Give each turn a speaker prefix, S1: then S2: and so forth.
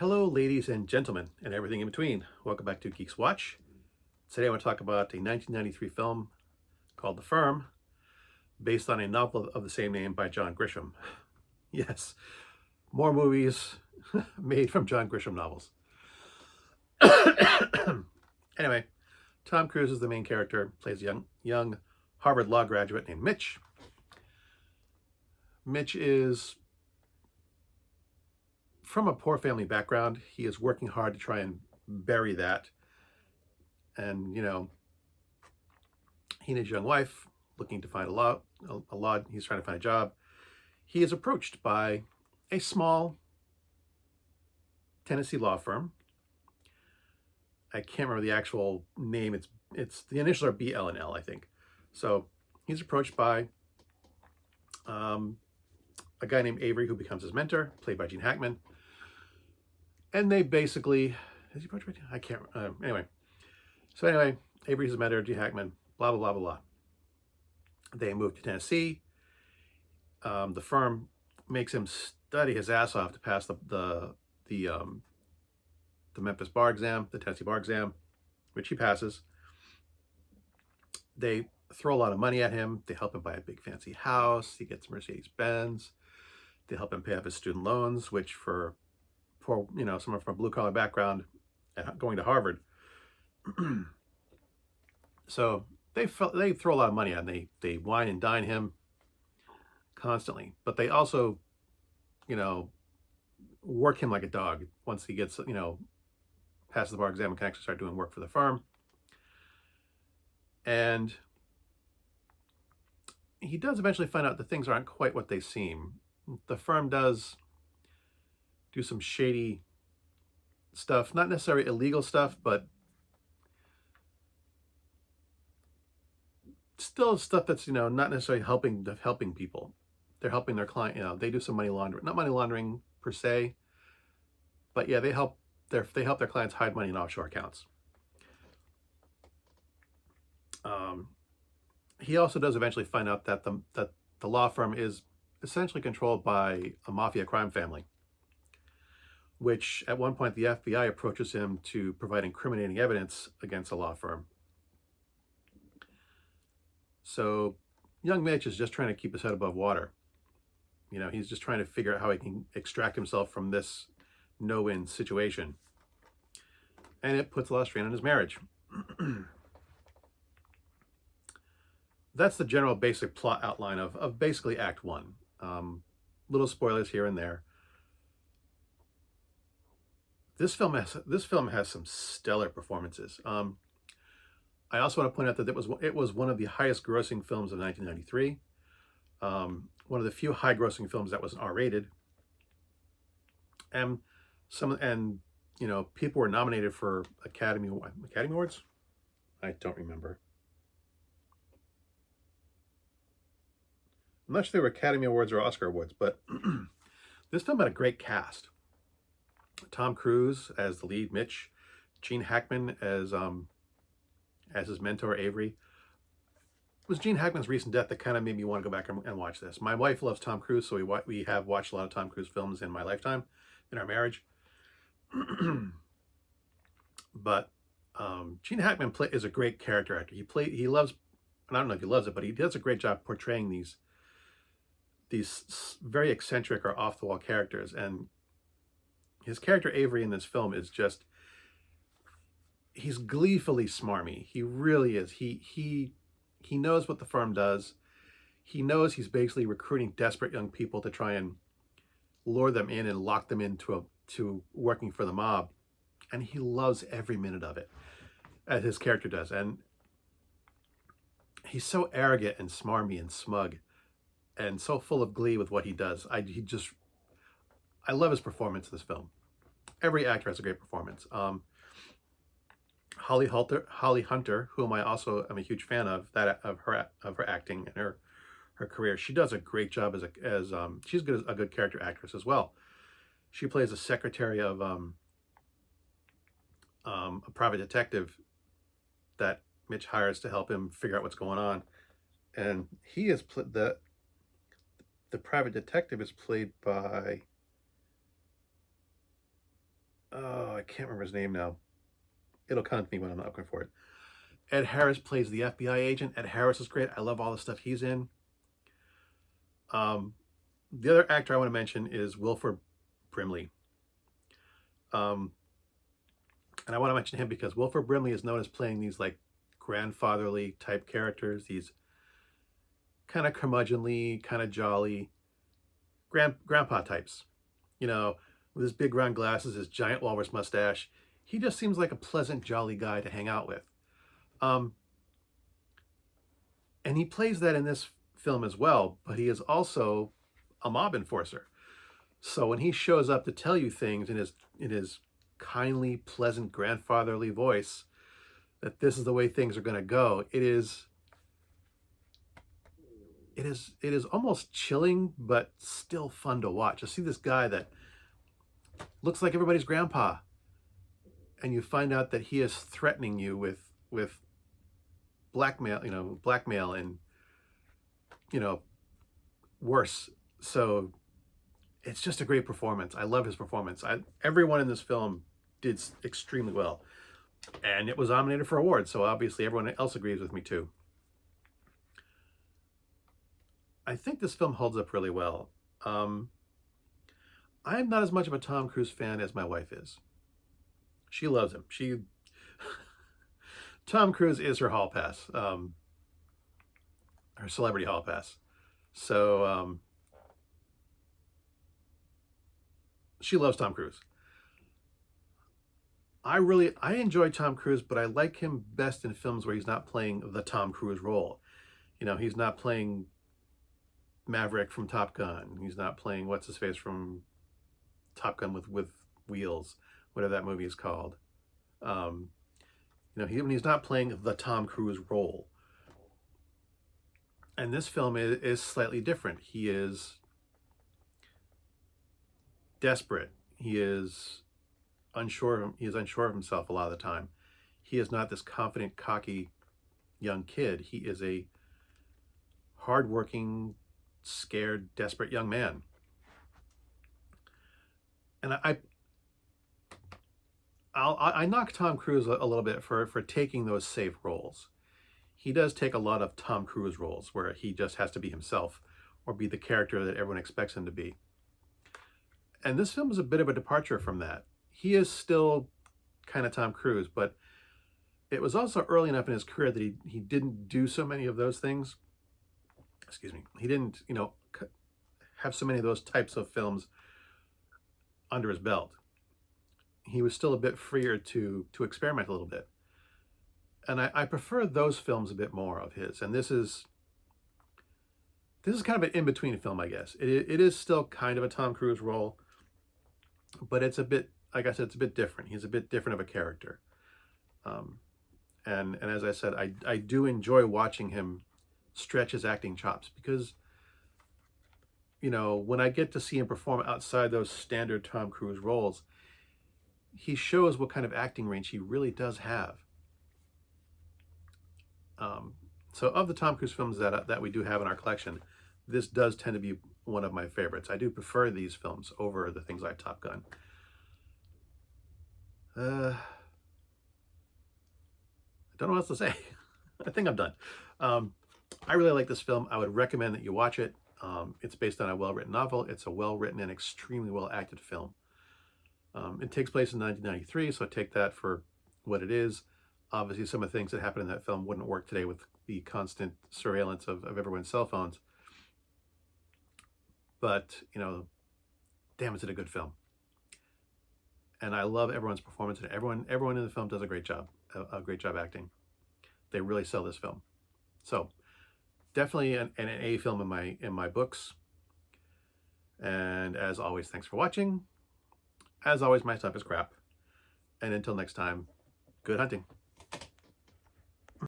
S1: Hello, ladies and gentlemen, and everything in between. Welcome back to Geeks Watch. Today I want to talk about a 1993 film called The Firm, based on a novel of the same name by John Grisham. Yes, more movies made from John Grisham novels. Anyway, Tom Cruise is the main character, plays a young Harvard law graduate named Mitch. Mitch is from a poor family background. He is working hard to try and bury that. And, he and his young wife looking to find a law. He's trying to find a job. He is approached by a small Tennessee law firm. I can't remember the actual name. It's the initials are B, L, and L, I think. So he's approached by a guy named Avery, who becomes his mentor, played by Gene Hackman. And they basically, is he approached by? I can't. Anyway, Avery's his mentor, Gene Hackman. Blah blah blah blah blah. They move to Tennessee. The firm makes him study his ass off to pass the Memphis bar exam, the Tennessee bar exam, which he passes. They throw a lot of money at him. They help him buy a big fancy house. He gets Mercedes-Benz. They help him pay off his student loans, which for poor, someone from a blue-collar background and going to Harvard. So they throw a lot of money at him. They wine and dine him constantly, but they also, work him like a dog once he gets, passes the bar exam and can actually start doing work for the firm. And he does eventually find out that things aren't quite what they seem. The firm does do some shady stuff, not necessarily illegal stuff, but still stuff that's, not necessarily helping people. They're helping their client, they do some money laundering, not money laundering per se, but yeah, they help their clients hide money in offshore accounts. He also does eventually find out that the law firm is essentially controlled by a mafia crime family, which at one point the FBI approaches him to provide incriminating evidence against the law firm. So young Mitch is just trying to keep his head above water. He's just trying to figure out how he can extract himself from this no-win situation. And it puts a lot of strain on his marriage. That's the general basic plot outline of basically Act 1. Little spoilers here and there. This film has some stellar performances. I also want to point out that it was one of the highest grossing films of 1993. One of the few high grossing films that was R-rated. And people were nominated for Academy Awards? I don't remember. I'm not sure they were Academy Awards or Oscar Awards, but this film had a great cast. Tom Cruise as the lead, Mitch. Gene Hackman as his mentor, Avery. It was Gene Hackman's recent death that kind of made me want to go back and watch this. My wife loves Tom Cruise, so we have watched a lot of Tom Cruise films in my lifetime, in our marriage. But Gene Hackman is a great character actor. He loves, and I don't know if he loves it, but he does a great job portraying these very eccentric or off-the-wall characters. And his character Avery in this film is just, he's gleefully smarmy. He really is. He knows what the firm does. He knows he's basically recruiting desperate young people to try and lure them in and lock them into working for the mob. And he loves every minute of it, as his character does. And he's so arrogant and smarmy and smug and so full of glee with what he does. I love his performance in this film. Every actor has a great performance. Holly Hunter, whom I also am a huge fan of her acting and her career. She does a great job as she's a good character actress as well. She plays a secretary of a private detective that Mitch hires to help him figure out what's going on, and he is the private detective is played by Oh, I can't remember his name now. It'll come to me when I'm looking for it. Ed Harris plays the FBI agent. Ed Harris is great. I love all the stuff he's in. The other actor I want to mention is Wilford Brimley. And I want to mention him because Wilford Brimley is known as playing these like grandfatherly type characters, these kind of curmudgeonly, kind of jolly grandpa types. You know, with his big round glasses, his giant walrus mustache. He just seems like a pleasant, jolly guy to hang out with. Um, and he plays that in this film as well, but he is also a mob enforcer. So when he shows up to tell you things in his kindly, pleasant, grandfatherly voice, that this is the way things are going to go, it is almost chilling, but still fun to watch. To see this guy that looks like everybody's grandpa, and you find out that he is threatening you with blackmail, blackmail and worse. So it's just a great performance. I love his performance. Everyone in this film did extremely well, and it was nominated for awards. So obviously everyone else agrees with me too. I think this film holds up really well. I'm not as much of a Tom Cruise fan as my wife is. She loves him. Tom Cruise is her hall pass, her celebrity hall pass. So she loves Tom Cruise. I enjoy Tom Cruise, but I like him best in films where he's not playing the Tom Cruise role. He's not playing Maverick from Top Gun. He's not playing what's his face from Top Gun with wheels, whatever that movie is called. When he's not playing the Tom Cruise role. And this film is slightly different. He is desperate. He is unsure. He is unsure of himself a lot of the time. He is not this confident, cocky young kid. He is a hardworking, scared, desperate young man. And I knock Tom Cruise a little bit for taking those safe roles. He does take a lot of Tom Cruise roles where he just has to be himself or be the character that everyone expects him to be. And this film is a bit of a departure from that. He is still kind of Tom Cruise, but it was also early enough in his career that he didn't do so many of those things. Excuse me. He didn't, have so many of those types of films under his belt. He was still a bit freer to experiment a little bit. And I prefer those films a bit more of his. And this is kind of an in-between film, I guess. It is still kind of a Tom Cruise role, but it's a bit, like I said, it's a bit different. He's a bit different of a character. And as I said, I do enjoy watching him stretch his acting chops because, when I get to see him perform outside those standard Tom Cruise roles, he shows what kind of acting range he really does have. So of the Tom Cruise films that we do have in our collection, this does tend to be one of my favorites. I do prefer these films over the things like Top Gun. I don't know what else to say. I think I'm done. I really like this film. I would recommend that you watch it. It's based on a well-written novel. It's a well-written and extremely well-acted film. It takes place in 1993, so take that for what it is. Obviously, some of the things that happen in that film wouldn't work today with the constant surveillance of everyone's cell phones. But, damn, is it a good film. And I love everyone's performance, and everyone in the film does a great job acting. They really sell this film. So, definitely an A film in my books. And as always, thanks for watching. As always, my stuff is crap. And until next time, good hunting.